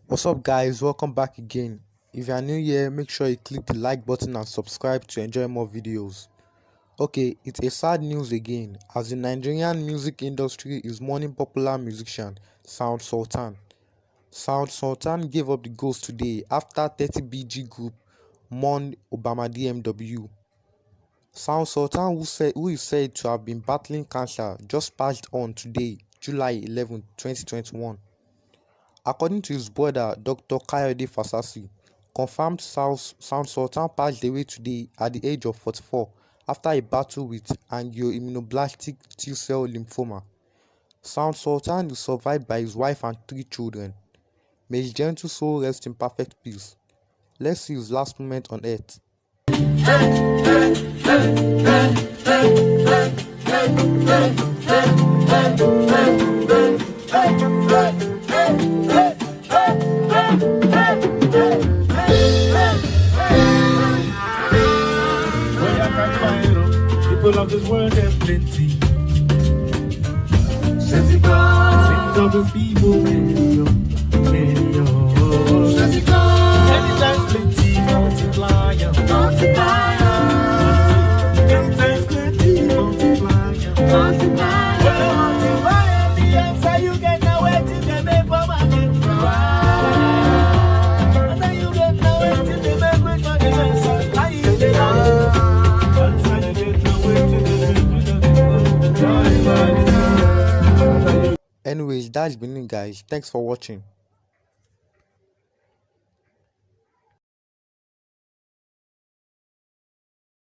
What's up, guys? Welcome back again. If you are new here, make sure you click the like button and subscribe to enjoy more videos. Okay, it's a sad news again, as the Nigerian music industry is mourning popular musician Sultan. Sultan gave up the ghost today after 30BG Group mourned Obama DMW. Sultan, who is said to have been battling cancer, just passed on today, July 11, 2021. According to his brother, Dr. Kayode Fasasi, confirmed Sultan passed away today at the age of 44 after a battle with angioimmunoblastic T-cell lymphoma. Sultan is survived by his wife and 3 children. May his gentle soul rest in perfect peace. Let's see his last moment on earth. People of this world have plenty. Sins of the people, million. Anytime plenty, multiply. Anytime plenty, multiply. The answer you get now, waiting to make for market. And then you get now, waiting to make with money. Anyways, that's been it, guys. Thanks for watching.